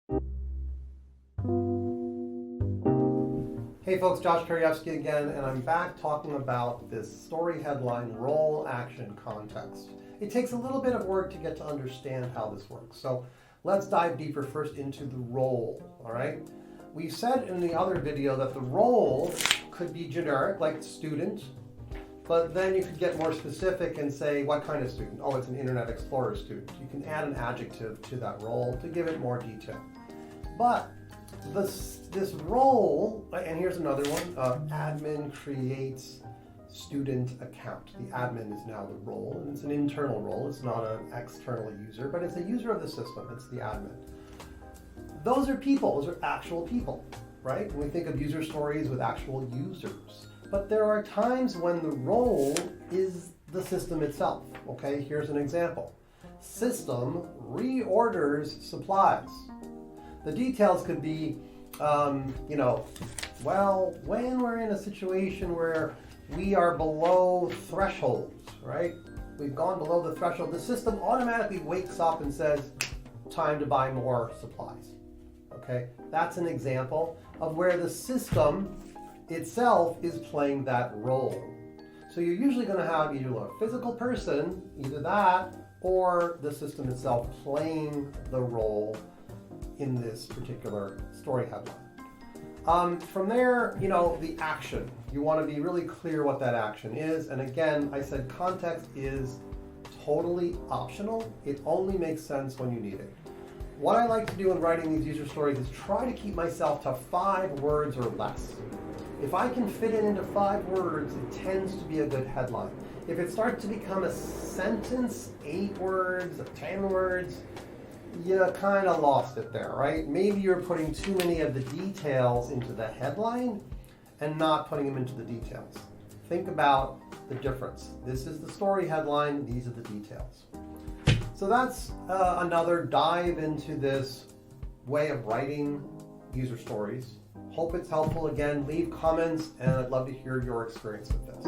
Hey folks, Josh Karyevsky again, and I'm back talking about this story headline, role action context. It takes a little bit of work to get to understand how this works. So let's dive deeper first into the role, all right? We said in the other video that the role could be generic, like student, but then you could get more specific and say, what kind of student? Oh, it's an Internet Explorer student. You can add an adjective to that role to give it more detail. But this role, and here's another one, admin creates student account. The admin is now the role, and it's an internal role. It's not an external user, but it's a user of the system. It's the admin. Those are people. Those are actual people, right? When we think of user stories with actual users. But there are times when the role is the system itself. Okay, here's an example. System reorders supplies. The details could be, when we're in a situation where we are below thresholds, right? We've gone below the threshold, the system automatically wakes up and says, time to buy more supplies. Okay, that's an example of where the system itself is playing that role. So you're usually going to have either a physical person, either that, or the system itself playing the role in this particular story headline. From there, the action. You want to be really clear what that action is. And again, I said context is totally optional. It only makes sense when you need it. What I like to do in writing these user stories is try to keep myself to 5 words or less. If I can fit it into 5 words, it tends to be a good headline. If it starts to become a sentence, 8 words, 10 words, you kind of lost it there, right? Maybe you're putting too many of the details into the headline and not putting them into the details. Think about the difference. This is the story headline, these are the details. So that's another dive into this way of writing user stories. Hope it's helpful. Again, leave comments and I'd love to hear your experience with this.